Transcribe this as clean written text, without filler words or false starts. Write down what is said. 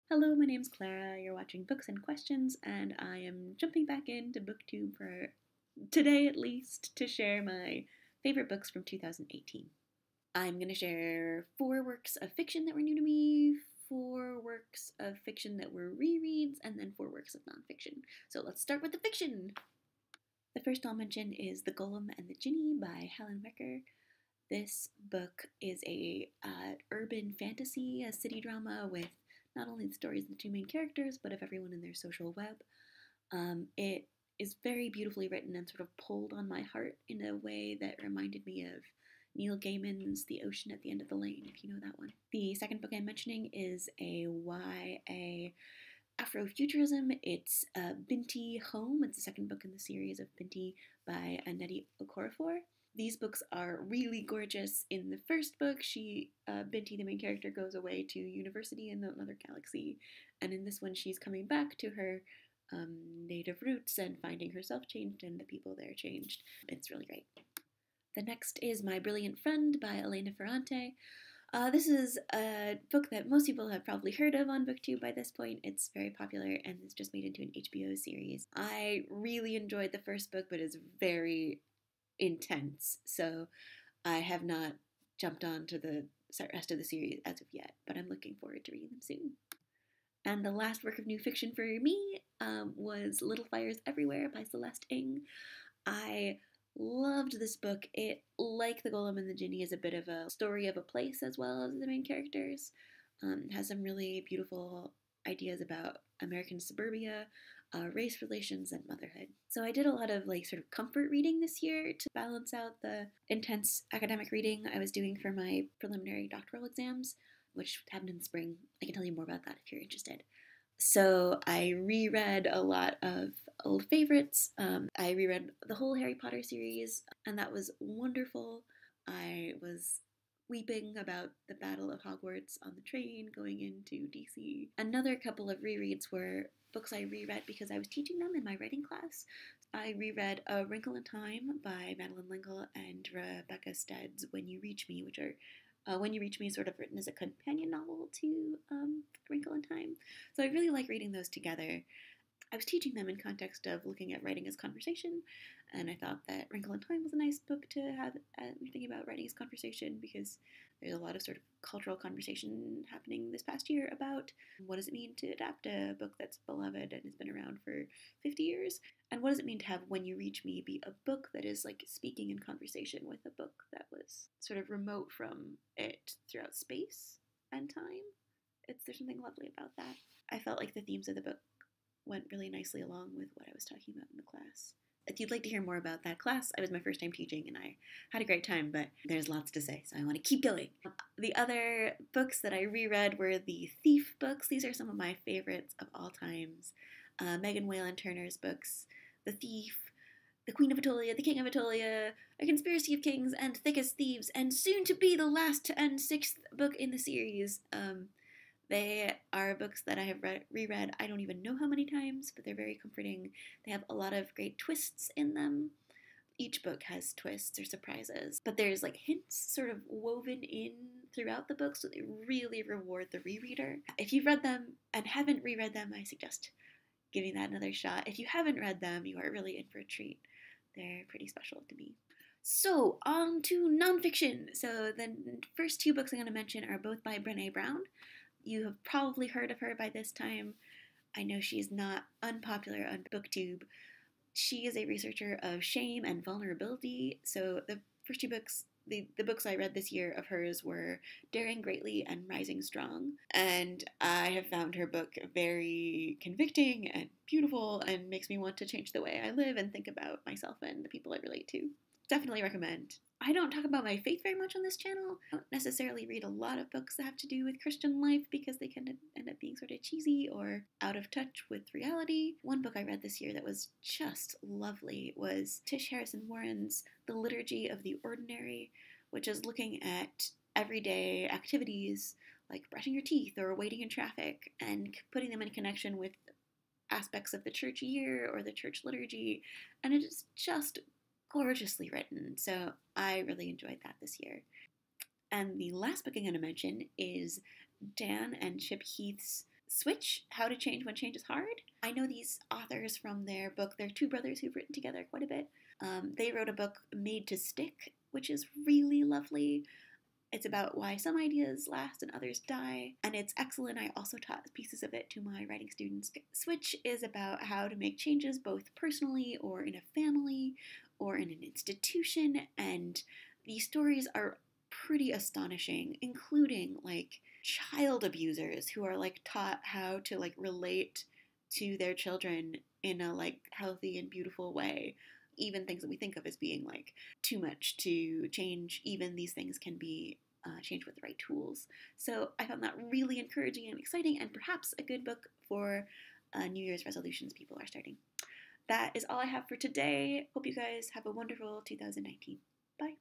Hello, my name's Clara. You're watching Books and Questions, and I am jumping back into BookTube for today at least to share my favorite books from 2018. I'm going to share 4 works of fiction that were new to me, 4 works of fiction that were rereads, and then 4 works of nonfiction. So let's start with the fiction! The first I'll mention is The Golem and the Jinni by Helene Wecker. This book is a urban fantasy, a city drama with not only the stories of the 2 main characters, but of everyone in their social web. It is very beautifully written and sort of pulled on my heart in a way that reminded me of Neil Gaiman's The Ocean at the End of the Lane, if you know that one. The second book I'm mentioning is a YA Afrofuturism. It's Binti Home. It's the second book in the series of Binti by Nnedi Okorafor. These books are really gorgeous. In the first book, Binti, the main character, goes away to university in another galaxy, and in this one, she's coming back to her native roots and finding herself changed and the people there changed. It's really great. The next is My Brilliant Friend by Elena Ferante. This is a book that most people have probably heard of on BookTube by this point. It's very popular and it's just made into an HBO series. I really enjoyed the first book, but it's very intense, so I have not jumped on to the rest of the series as of yet, but I'm looking forward to reading them soon. And the last work of new fiction for me was Little Fires Everywhere by Celeste. I loved this book. It, like The Golem and the Jinni, is a bit of a story of a place as well as the main characters. It has some really beautiful ideas about American suburbia, race relations, and motherhood. So I did a lot of sort of comfort reading this year to balance out the intense academic reading I was doing for my preliminary doctoral exams, which happened in the spring. I can tell you more about that if you're interested. So I reread a lot of old favorites. I reread the whole Harry Potter series, and that was wonderful. I was weeping about the Battle of Hogwarts on the train going into DC. Another couple of rereads were books I reread because I was teaching them in my writing class. I reread A Wrinkle in Time by Madeline and Rebecca Stead's When You Reach Me, which are When You Reach Me is sort of written as a companion novel to Wrinkle in Time. So I really like reading those together. I was teaching them in context of looking at writing as conversation, and I thought that Wrinkle in Time was a nice book to have thinking about writing as conversation, because there's a lot of sort of cultural conversation happening this past year about what does it mean to adapt a book that's beloved and has been around for 50 years, and what does it mean to have When You Reach Me be a book that is like speaking in conversation with a book that was sort of remote from it throughout space and time. There's something lovely about that. I felt like the themes of the book went really nicely along with what I was talking about in the class. If you'd like to hear more about that class, it was my first time teaching and I had a great time, but there's lots to say, so I want to keep going. The other books that I reread were the Thief books. These are some of my favorites of all times. Megan Whalen Turner's books, The Thief, The Queen of Atolia, The King of Atolia, A Conspiracy of Kings, and Thick as Thieves, and soon to be the last and 6th book in the series. They are books that I have reread I don't even know how many times, but they're very comforting. They have a lot of great twists in them. Each book has twists or surprises, but there's hints sort of woven in throughout the book, so they really reward the rereader. If you've read them and haven't reread them, I suggest giving that another shot. If you haven't read them, you are really in for a treat. They're pretty special to me. So, on to nonfiction. So the first 2 books I'm going to mention are both by Brene Brown. You have probably heard of her by this time. I know she's not unpopular on BookTube. She is a researcher of shame and vulnerability. So the first 2 books, the books I read this year of hers were Daring Greatly and Rising Strong. And I have found her book very convicting and beautiful and makes me want to change the way I live and think about myself and the people I relate to. Definitely recommend. I don't talk about my faith very much on this channel. I don't necessarily read a lot of books that have to do with Christian life because they can end up being sort of cheesy or out of touch with reality. One book I read this year that was just lovely was Tish Warren's The Liturgy of the Ordinary, which is looking at everyday activities like brushing your teeth or waiting in traffic and putting them in connection with aspects of the church year or the church liturgy, and it is just gorgeously written, so I really enjoyed that this year. And the last book I'm going to mention is Dan and Chip Heath's Switch, How to Change When Change is Hard. I know these authors from their book. They're two brothers who've written together quite a bit. They wrote a book, Made to Stick, which is really lovely. It's about why some ideas last and others die, and it's excellent. I also taught pieces of it to my writing students. Switch is about how to make changes both personally or in a family or in an institution, and these stories are pretty astonishing, including like child abusers who are like taught how to like relate to their children in a like healthy and beautiful way. Even things that we think of as being like too much to change, even these things can be changed with the right tools. So I found that really encouraging and exciting, and perhaps a good book for New Year's resolutions people are starting. That is all I have for today. Hope you guys have a wonderful 2019. Bye.